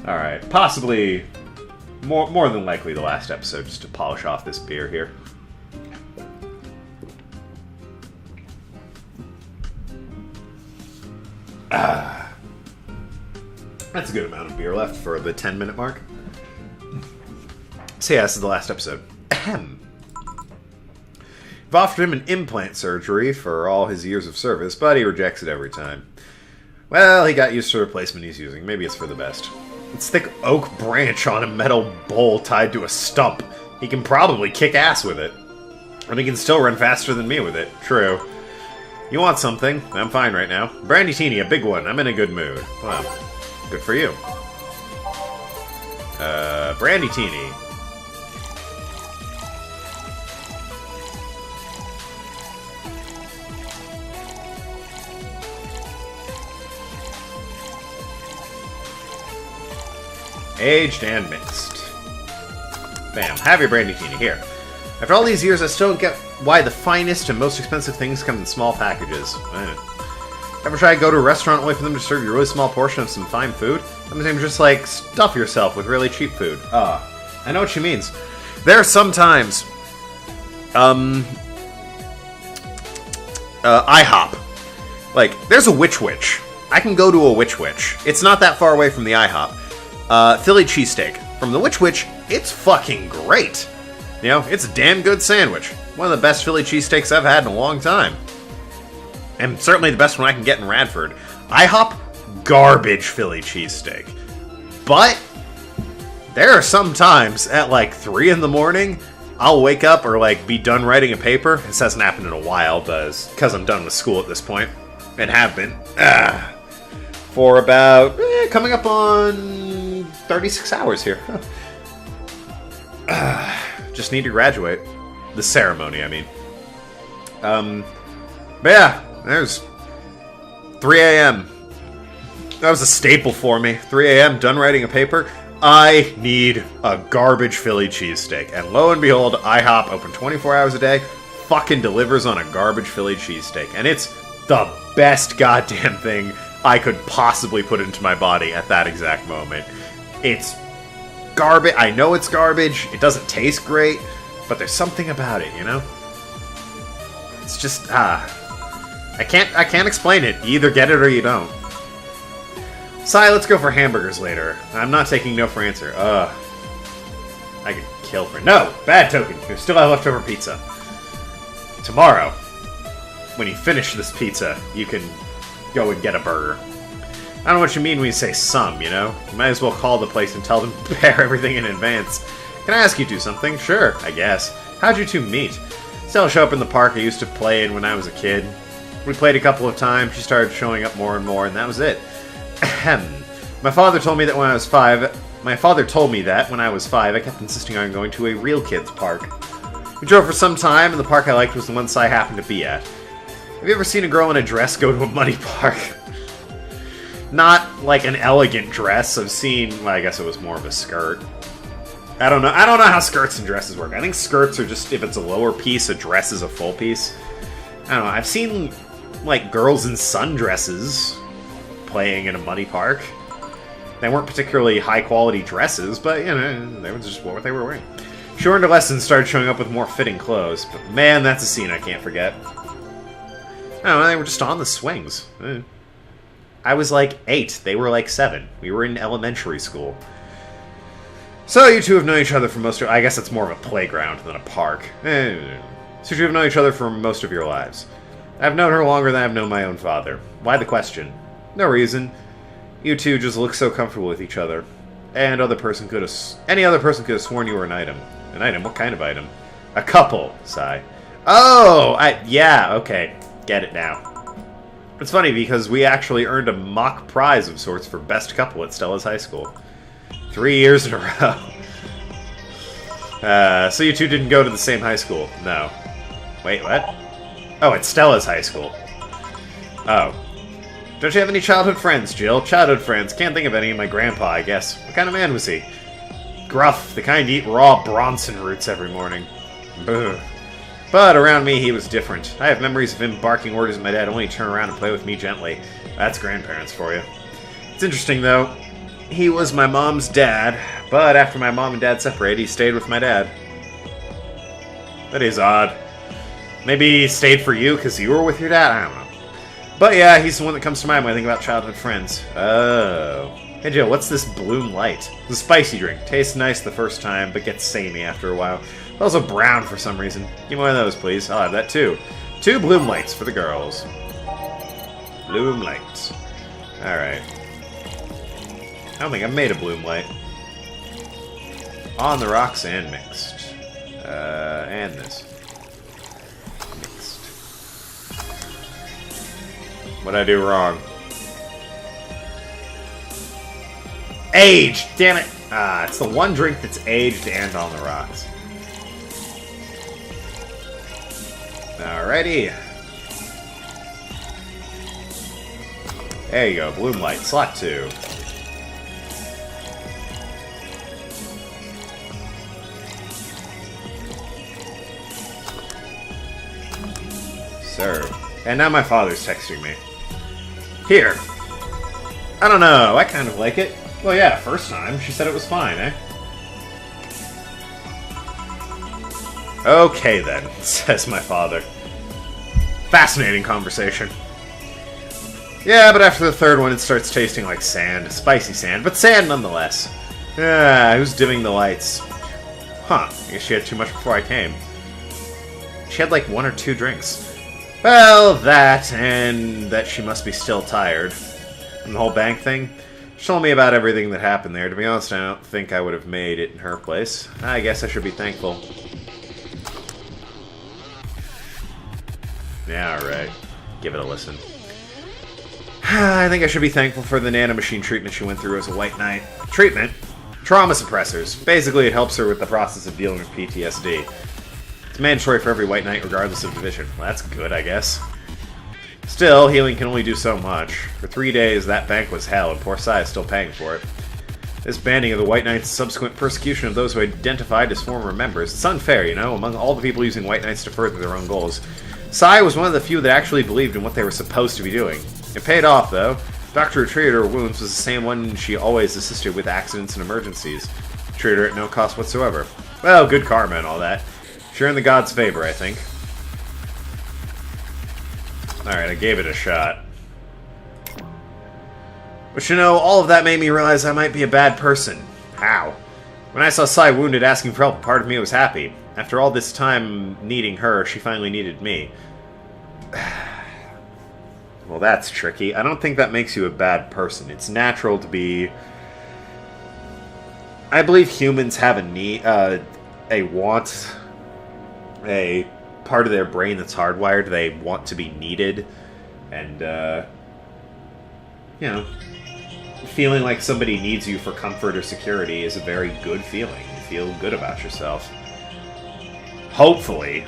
Alright, possibly, more than likely the last episode, just to polish off this beer here. That's a good amount of beer left for the 10-minute mark. So yeah, this is the last episode. Ahem. I've offered him an implant surgery for all his years of service, but he rejects it every time. Well, he got used to the replacement he's using. Maybe it's for the best. It's thick oak branch on a metal bowl tied to a stump. He can probably kick ass with it. And he can still run faster than me with it. True. You want something? I'm fine right now. Brandy Teeny, a big one. I'm in a good mood. Well, good for you. Brandy Teeny. Aged and mixed. Bam. Have your Brandy Teeny. Here. After all these years, I still don't get why the finest and most expensive things come in small packages. Ever try to go to a restaurant only for them to serve you a really small portion of some fine food? Sometimes just like, stuff yourself with really cheap food. I know what she means. There are sometimes, IHOP. Like, there's a Witch. I can go to a Witch. It's not that far away from the IHOP. Philly cheesesteak. From the Witch, it's fucking great. You know, it's a damn good sandwich. One of the best Philly cheesesteaks I've had in a long time. And certainly the best one I can get in Radford. IHOP, garbage Philly cheesesteak. But there are some times at like 3 in the morning, I'll wake up or like be done writing a paper. This hasn't happened in a while, because I'm done with school at this point. And have been. For about, coming up on 36 hours here. Just need to graduate. The ceremony, I mean. But yeah, there's 3 a.m. That was a staple for me. 3 a.m., done writing a paper. I need a garbage Philly cheesesteak. And lo and behold, IHOP, open 24 hours a day, fucking delivers on a garbage Philly cheesesteak. And it's the best goddamn thing I could possibly put into my body at that exact moment. It's garbage. I know it's garbage. It doesn't taste great, but there's something about it, you know? It's just, I can't explain it. You either get it or you don't. Sai, let's go for hamburgers later. I'm not taking no for answer. I could kill for... No! Bad token. We still have leftover pizza. Tomorrow, when you finish this pizza, you can go and get a burger. I don't know what you mean when you say some, you know? You might as well call the place and tell them to prepare everything in advance. Can I ask you two something? Sure, I guess. How'd you two meet? Stella showed up in the park I used to play in when I was a kid. We played a couple of times, she started showing up more and more, and that was it. Ahem. My father told me that when I was 5, I kept insisting on going to a real kids park. We drove for some time, and the park I liked was the one I happened to be at. Have you ever seen a girl in a dress go to a muddy park? Not like an elegant dress. I've seen, well, I guess it was more of a skirt. I don't know how skirts and dresses work. I think skirts are just, if it's a lower piece, a dress is a full piece. I don't know. I've seen, like, girls in sundresses playing in a muddy park. They weren't particularly high-quality dresses, but, you know, they were just what they were wearing. She learned her lesson and started showing up with more fitting clothes. But, man, that's a scene I can't forget. I don't know, they were just on the swings. I was like 8. They were like 7. We were in elementary school. So you two have known each other for most of... I guess it's more of a playground than a park. So you have known each other for most of your lives. I've known her longer than I've known my own father. Why the question? No reason. You two just look so comfortable with each other. And any other person could have sworn you were an item. An item? What kind of item? A couple, sigh. Oh! Yeah, okay. Get it now. It's funny because we actually earned a mock prize of sorts for best couple at Stella's high school. 3 years in a row. So you two didn't go to the same high school? No. Wait, what? Oh, it's Stella's high school. Oh. Don't you have any childhood friends, Jill? Childhood friends. Can't think of any. My grandpa, I guess. What kind of man was he? Gruff. The kind to eat raw Bronson roots every morning. Boo. But around me, he was different. I have memories of him barking orders at my dad only to turn around and play with me gently. That's grandparents for you. It's interesting, though. he was my mom's dad, but after my mom and dad separated, he stayed with my dad. That is odd. Maybe he stayed for you because you were with your dad? I don't know. But yeah, he's the one that comes to mind when I think about childhood friends. Oh. Hey Jill, what's this Bloom Light? It's a spicy drink. Tastes nice the first time, but gets samey after a while. It's also brown for some reason. Give me one of those, please. I'll have that too. 2 Bloom Lights for the girls. Bloom Lights. Alright. I don't think I've made a Bloom Light. On the rocks and mixed. And this. Mixed. What'd I do wrong? Aged! Damn it! Ah, it's the one drink that's aged and on the rocks. Alrighty. There you go, Bloom Light, slot 2. Serve. And now my father's texting me. Here. I don't know, I kind of like it. Well, yeah, first time. She said it was fine, eh? Okay, then, says my father. Fascinating conversation. Yeah, but after the third one, it starts tasting like sand. Spicy sand, but sand nonetheless. Ah, who's dimming the lights? Huh, I guess she had too much before I came. She had like 1 or 2 drinks. Well, that, and that she must be still tired. And the whole bank thing? She told me about everything that happened there. To be honest, I don't think I would have made it in her place. I guess I should be thankful. Yeah, alright. Give it a listen. I think I should be thankful for the nanomachine treatment she went through as a White Knight. Treatment? Trauma suppressors. Basically, it helps her with the process of dealing with PTSD. It's mandatory for every White Knight, regardless of division. Well, that's good, I guess. Still, healing can only do so much. For 3 days, that bank was hell, and poor Sai is still paying for it. This banning of the White Knights' subsequent persecution of those who identified as former members, it's unfair, you know, among all the people using White Knights to further their own goals. Sai was one of the few that actually believed in what they were supposed to be doing. It paid off, though. The doctor who treated her wounds was the same one she always assisted with accidents and emergencies. Treated her at no cost whatsoever. Well, good karma and all that. She earned the gods' favor, I think. Alright, I gave it a shot. But you know, all of that made me realize I might be a bad person. How? When I saw Sai wounded asking for help, part of me was happy. After all this time needing her, she finally needed me. Well, that's tricky. I don't think that makes you a bad person. It's natural to be... I believe humans have a need, a want, a part of their brain that's hardwired. They want to be needed. And, you know, feeling like somebody needs you for comfort or security is a very good feeling. You feel good about yourself. Hopefully.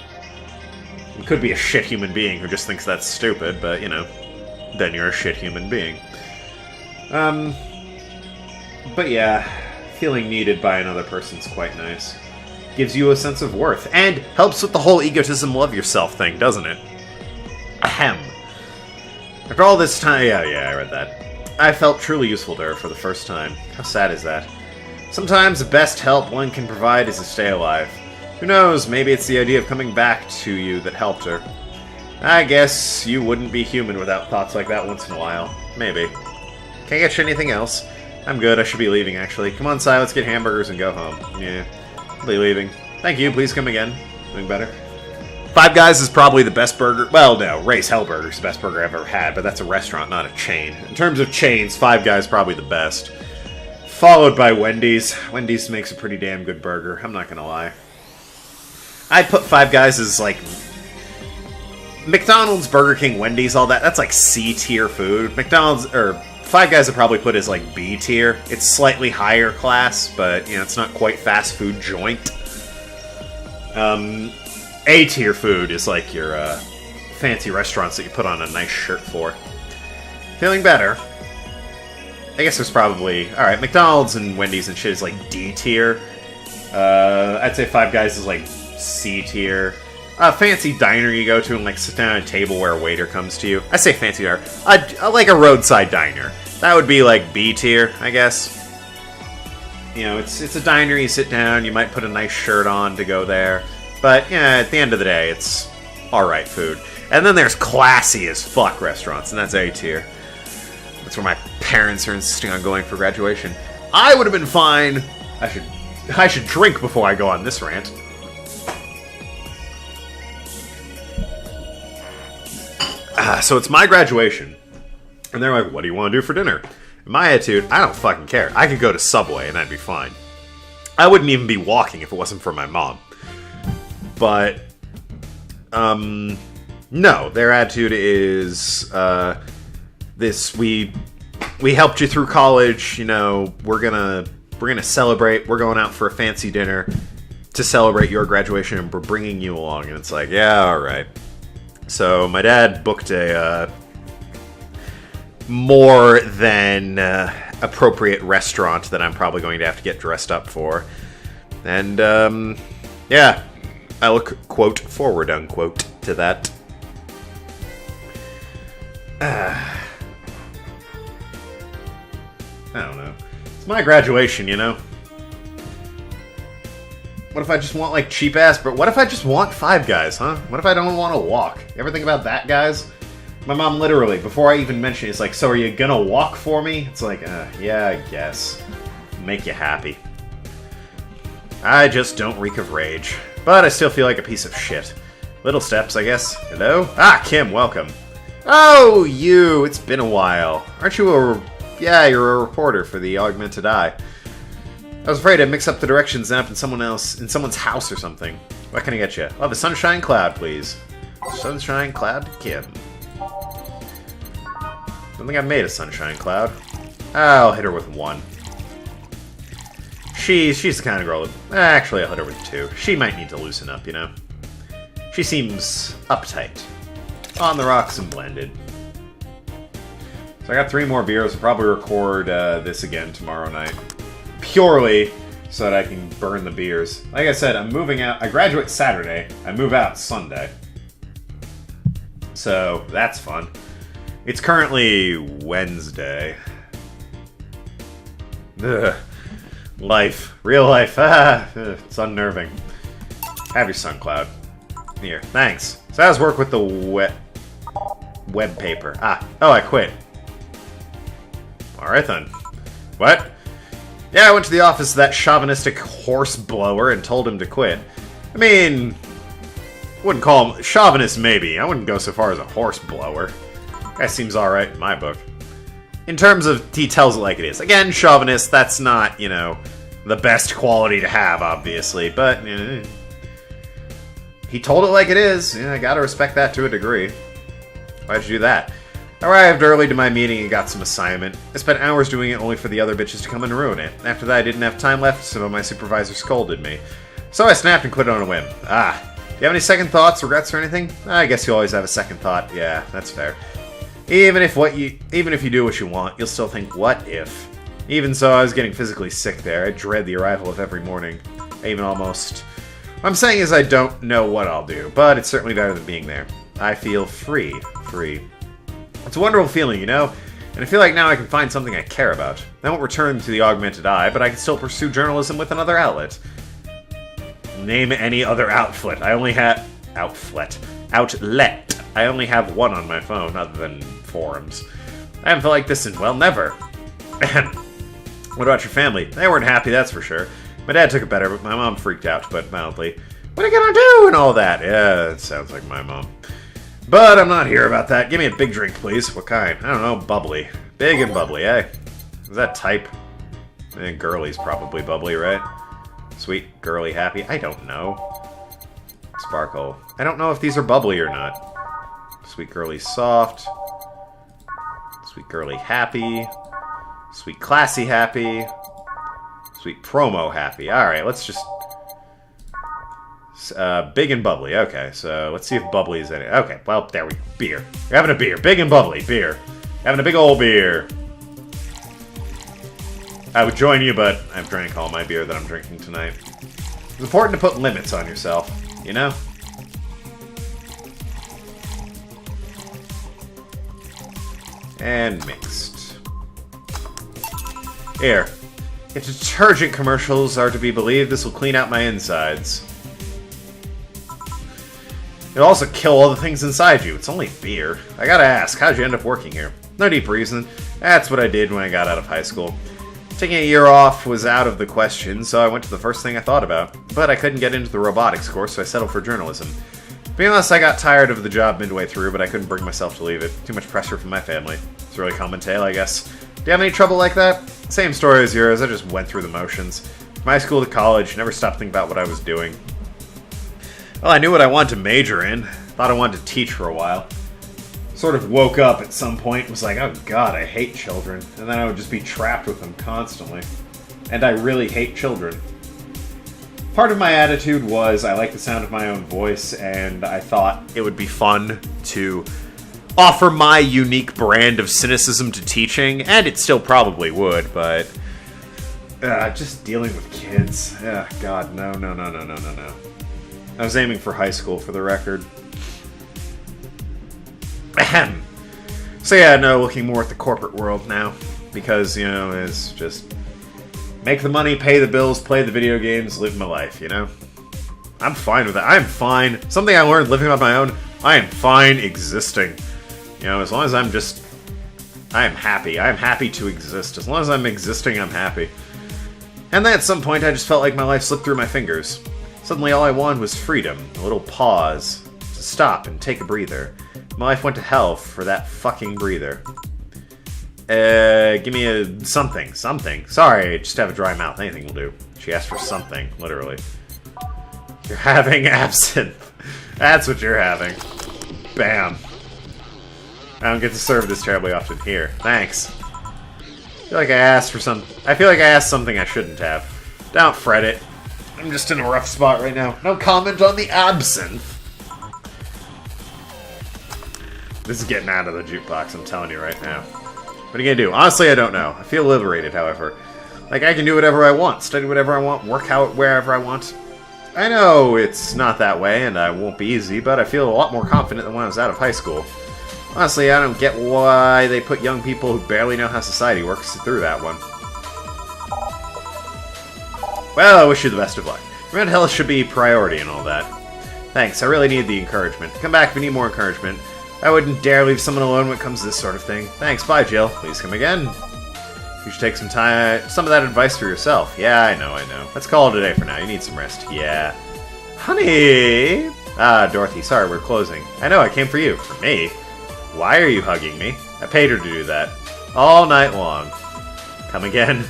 You could be a shit human being who just thinks that's stupid, but, you know, then you're a shit human being. But yeah, feeling needed by another person's quite nice. Gives you a sense of worth, and helps with the whole egotism love yourself thing, doesn't it? Ahem. After all this time, yeah, I read that. I felt truly useful to her for the first time. How sad is that? Sometimes the best help one can provide is to stay alive. Who knows, maybe it's the idea of coming back to you that helped her. I guess you wouldn't be human without thoughts like that once in a while. Maybe. Can't get you anything else? I'm good, I should be leaving actually. Come on, Si, let's get hamburgers and go home. Yeah, I'll be leaving. Thank you, please come again. Doing better? Five Guys is probably the best burger. Well, no, Ray's Hellburger is the best burger I've ever had, but that's a restaurant, not a chain. In terms of chains, Five Guys is probably the best. Followed by Wendy's. Wendy's makes a pretty damn good burger, I'm not gonna lie. I'd put Five Guys as, like... McDonald's, Burger King, Wendy's, all that, that's like C-tier food. McDonald's, or Five Guys would probably put as, like, B-tier. It's slightly higher class, but, you know, it's not quite fast food joint. A-tier food is like your fancy restaurants that you put on a nice shirt for. Feeling better. I guess there's probably... Alright, McDonald's and Wendy's and shit is like D-tier. I'd say Five Guys is like C-tier. A fancy diner you go to and like sit down at a table where a waiter comes to you. I say fancy diner. Like a roadside diner. That would be like B-tier, I guess. You know, it's a diner, you sit down, you might put a nice shirt on to go there. But, yeah, at the end of the day, it's alright food. And then there's classy as fuck restaurants, and that's A tier. That's where my parents are insisting on going for graduation. I would have been fine. I should drink before I go on this rant. So it's my graduation. And they're like, what do you want to do for dinner? In my attitude, I don't fucking care. I could go to Subway and that'd be fine. I wouldn't even be walking if it wasn't for my mom. But, no, their attitude is, we helped you through college, you know, we're gonna celebrate, we're going out for a fancy dinner to celebrate your graduation, and we're bringing you along. And it's like, yeah, alright. So, my dad booked a, more than appropriate restaurant that I'm probably going to have to get dressed up for. And, yeah, I look, quote, forward, unquote, to that. I don't know. It's my graduation, you know? What if I just want, like, cheap-ass... But what if I just want Five Guys, huh? What if I don't want to walk? You ever think about that, guys? My mom literally, before I even mention it, it's like, so are you gonna walk for me? It's like, yeah, I guess. Make you happy. I just don't reek of rage. But I still feel like a piece of shit. Little steps, I guess. Hello? Ah, Kim, welcome. Oh, you! It's been a while. Aren't you a... Yeah, you're a reporter for the Augmented Eye. I was afraid I'd mix up the directions and up in someone's house or something. What can I get you? I'll have a sunshine cloud, please. Sunshine cloud, Kim. I don't think I've made a sunshine cloud. I'll hit her with 1. She's the kind of girl that... Actually, I'll hit her with 2. She might need to loosen up, you know? She seems uptight. On the rocks and blended. So I got 3 more beers. I'll probably record this again tomorrow night. Purely so that I can burn the beers. Like I said, I'm moving out. I graduate Saturday. I move out Sunday. So, that's fun. It's currently Wednesday. Ugh. Life. Real life. It's unnerving. Have your sun cloud. Here. Thanks. So how's work with the web paper? Oh, I quit. Alright then. What? Yeah, I went to the office of that chauvinistic horse blower and told him to quit. I mean, wouldn't call him chauvinist, maybe. I wouldn't go so far as a horse blower. Guy seems alright in my book. In terms of, he tells it like it is. Again, chauvinist, that's not, you know, the best quality to have, obviously, but he told it like it is. Yeah, I gotta respect that to a degree. Why'd you do that? I arrived early to my meeting and got some assignment. I spent hours doing it only for the other bitches to come and ruin it. After that, I didn't have time left, so my supervisor scolded me. So I snapped and quit on a whim. Do you have any second thoughts, regrets, or anything? I guess you always have a second thought. Yeah, that's fair. Even if you do what you want, you'll still think, what if? Even so, I was getting physically sick there. I dread the arrival of every morning. I even almost... What I'm saying is I don't know what I'll do, but it's certainly better than being there. I feel free. Free. It's a wonderful feeling, you know? And I feel like now I can find something I care about. I won't return to the Augmented Eye, but I can still pursue journalism with another outlet. Name any other outlet. I only have... Outlet. I only have one on my phone, other than forums. I haven't felt like this in, well, never. What about your family? They weren't happy, that's for sure. My dad took it better, but my mom freaked out, but mildly. What are you gonna do and all that? Yeah, it sounds like my mom. But I'm not here about that. Give me a big drink, please. What kind? I don't know, bubbly. Big and bubbly, eh? Is that type? Girly's probably bubbly, right? Sweet, girly, happy? I don't know. Sparkle. I don't know if these are bubbly or not. Sweet, girly, soft. Sweet, girly, happy. Sweet, classy, happy. Sweet, promo, happy. Alright, let's just... big and bubbly. Okay, so let's see if bubbly is in it. Okay, well, there we go. Beer. We're having a beer. Big and bubbly. Beer. Having a big old beer. I would join you, but I've drank all my beer that I'm drinking tonight. It's important to put limits on yourself, you know? And mixed. Here. If detergent commercials are to be believed, this will clean out my insides. It'll also kill all the things inside you. It's only beer. I gotta ask, how'd you end up working here? No deep reason. That's what I did when I got out of high school. Taking a year off was out of the question, so I went to the first thing I thought about. But I couldn't get into the robotics course, so I settled for journalism. Being honest, I got tired of the job midway through, but I couldn't bring myself to leave it. Too much pressure from my family. It's a really common tale, I guess. Do you have any trouble like that? Same story as yours, I just went through the motions. From high school to college, never stopped thinking about what I was doing. Well, I knew what I wanted to major in. Thought I wanted to teach for a while. Sort of woke up at some point, was like, oh god, I hate children. And then I would just be trapped with them constantly. And I really hate children. Part of my attitude was I like the sound of my own voice, and I thought it would be fun to offer my unique brand of cynicism to teaching, and it still probably would, but just dealing with kids. God, no. I was aiming for high school, for the record. Ahem. So yeah, no, looking more at the corporate world now, because, you know, it's just make the money, pay the bills, play the video games, live my life, you know? I'm fine with that. I'm fine. Something I learned living on my own, I am fine existing. You know, as long as I am happy. I am happy to exist. As long as I'm existing, I'm happy. And then at some point, I just felt like my life slipped through my fingers. Suddenly, all I wanted was freedom, a little pause, to stop and take a breather. My life went to hell for that fucking breather. Give me a something. Sorry, I just have a dry mouth. Anything will do. She asked for something, literally. You're having absinthe. That's what you're having. Bam. I don't get to serve this terribly often. Here. Thanks. I feel like I asked something I shouldn't have. Don't fret it. I'm just in a rough spot right now. No comment on the absinthe. This is getting out of the jukebox, I'm telling you right now. What are you gonna do? Honestly, I don't know. I feel liberated, however. Like, I can do whatever I want, study whatever I want, work out wherever I want. I know it's not that way, and I won't be easy, but I feel a lot more confident than when I was out of high school. Honestly, I don't get why they put young people who barely know how society works through that one. Well, I wish you the best of luck. Your mental health should be priority and all that. Thanks, I really need the encouragement. Come back if you need more encouragement. I wouldn't dare leave someone alone when it comes to this sort of thing. Thanks, bye Jill. Please come again. You should take some of that advice for yourself. Yeah, I know. Let's call it a day for now. You need some rest. Yeah. Honey! Ah, Dorothy, sorry, we're closing. I know, I came for you. For me? Why are you hugging me? I paid her to do that. All night long. Come again.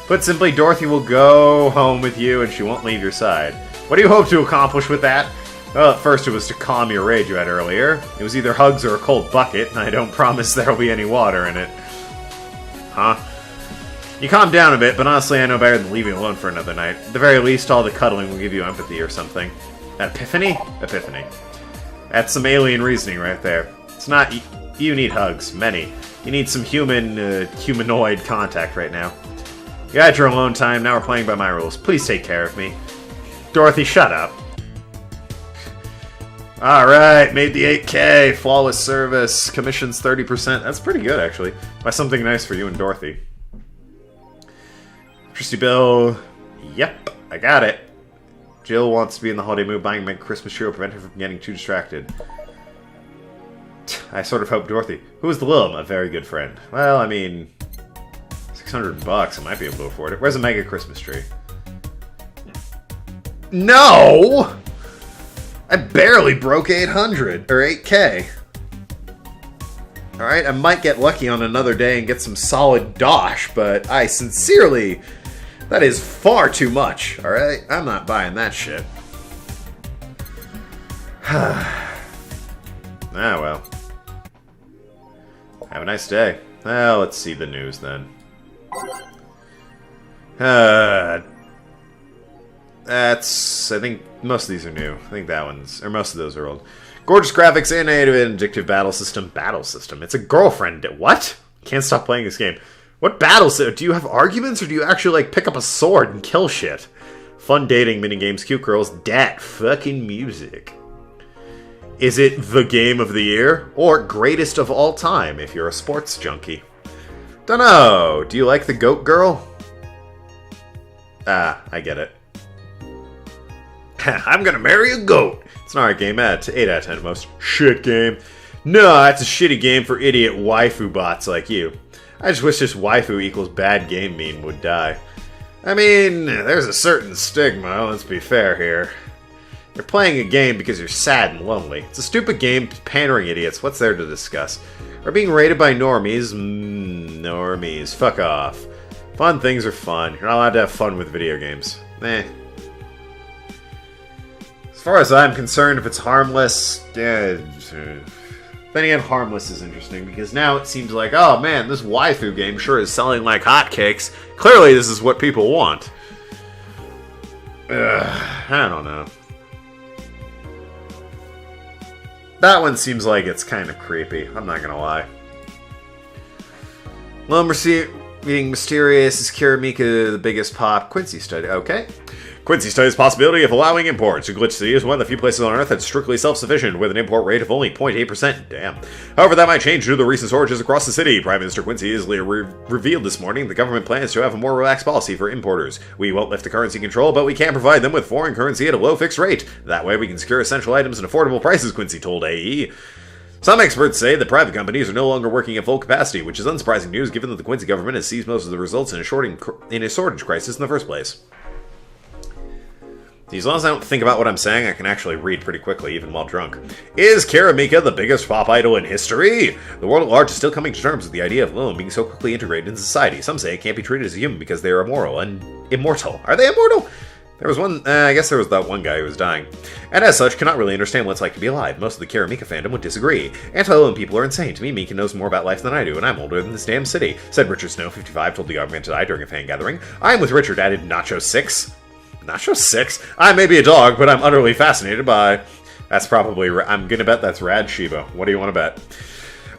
Put simply, Dorothy will go home with you and she won't leave your side. What do you hope to accomplish with that? Well, at first it was to calm your rage you had earlier. It was either hugs or a cold bucket, and I don't promise there'll be any water in it. Huh? You calmed down a bit, but honestly I know better than leaving alone for another night. At the very least, all the cuddling will give you empathy or something. Epiphany? Epiphany. That's some alien reasoning right there. It's not... You need hugs. Many. You need some humanoid contact right now. You had your alone time, now we're playing by my rules. Please take care of me. Dorothy, shut up. Alright, made the 8K. Flawless service. Commissions 30%. That's pretty good, actually. Buy something nice for you and Dorothy. Electricity bill. Yep, I got it. Jill wants to be in the holiday mood. Buying a Christmas tree will prevent her from getting too distracted. I sort of hope Dorothy. Who is the Lil? A very good friend. Well, I mean... $600. I might be able to afford it. Where's a mega Christmas tree? No! I barely broke 800, or 8K. Alright, I might get lucky on another day and get some solid dosh, but I sincerely... That is far too much, alright? I'm not buying that shit. Ah, well. Have a nice day. Well, let's see the news then. That's... I think most of these are new. I think that one's... Or most of those are old. Gorgeous graphics, innovative and addictive battle system. Battle system? It's a girlfriend. What? Can't stop playing this game. What battle system? Do you have arguments or do you actually, like, pick up a sword and kill shit? Fun dating, minigames, cute girls, dat fucking music. Is it the game of the year? Or greatest of all time if you're a sports junkie? Dunno. Do you like the goat girl? Ah, I get it. I'm gonna marry a goat! It's an alright game, 8 out of 10 at most. Shit game. No, that's a shitty game for idiot waifu bots like you. I just wish this waifu equals bad game meme would die. I mean, there's a certain stigma, let's be fair here. You're playing a game because you're sad and lonely. It's a stupid game, pandering idiots. What's there to discuss? Or being rated by normies? Normies. Fuck off. Fun things are fun. You're not allowed to have fun with video games. Eh. As far as I'm concerned, if it's harmless, yeah. Then again, harmless is interesting, because now it seems like, oh man, this waifu game sure is selling like hotcakes. Clearly this is what people want. I don't know. That one seems like it's kind of creepy, I'm not gonna lie. Lone receiving mysterious is Kiramika the biggest pop? Quincy study, okay. Quincy studies the possibility of allowing imports. Glitch City is one of the few places on Earth that's strictly self-sufficient, with an import rate of only 0.8%. Damn. However, that might change due to the recent shortages across the city. Prime Minister Quincy has revealed this morning the government plans to have a more relaxed policy for importers. We won't lift the currency control, but we can provide them with foreign currency at a low fixed rate. That way we can secure essential items at affordable prices, Quincy told AE. Some experts say that private companies are no longer working at full capacity, which is unsurprising news given that the Quincy government has seized most of the results in a shortage crisis in the first place. As long as I don't think about what I'm saying, I can actually read pretty quickly, even while drunk. Is Kiramika the biggest pop idol in history? The world at large is still coming to terms with the idea of Lilum being so quickly integrated into society. Some say it can't be treated as a human because they are immoral and immortal. Are they immortal? There was one, I guess there was that one guy who was dying. And as such, cannot really understand what it's like to be alive. Most of the Kiramika fandom would disagree. Anti-Lilum people are insane. To me, Mika knows more about life than I do, and I'm older than this damn city, said Richard Snow, 55, told the Augmented Eye during a fan gathering. I'm with Richard, added Nacho 6. Nacho 6? I may be a dog, but I'm utterly fascinated by... That's probably... I'm gonna bet that's Rad Shiba. What do you want to bet?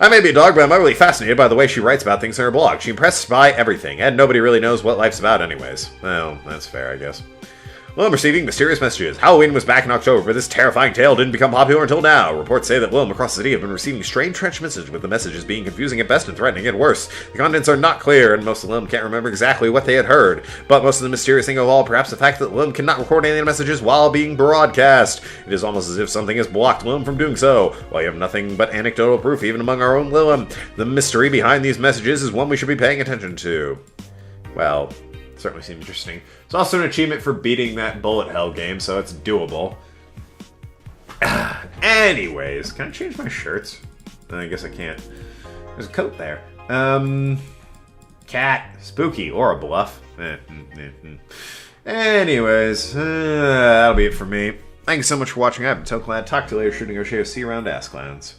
I may be a dog, but I'm utterly fascinated by the way she writes about things in her blog. She impressed by everything, and nobody really knows what life's about anyways. Well, that's fair, I guess. Lilum receiving mysterious messages. Halloween was back in October, but this terrifying tale didn't become popular until now. Reports say that Lilum across the city have been receiving strange trench messages, with the messages being confusing at best and threatening at worst. The contents are not clear, and most of Lilum can't remember exactly what they had heard. But most of the mysterious thing of all, perhaps the fact that Lilum cannot record any of the messages while being broadcast. It is almost as if something has blocked Lilum from doing so. While you have nothing but anecdotal proof, even among our own Lilum, the mystery behind these messages is one we should be paying attention to. Well... certainly seems interesting. It's also an achievement for beating that bullet hell game, so it's doable. Anyways, can I change my shirts? I guess I can't. There's a coat there. Cat, spooky, or a bluff. Anyways, that'll be it for me. Thank you so much for watching. I've been Toklad. Talk to you later, shooting our share. See you around, Ass Clowns.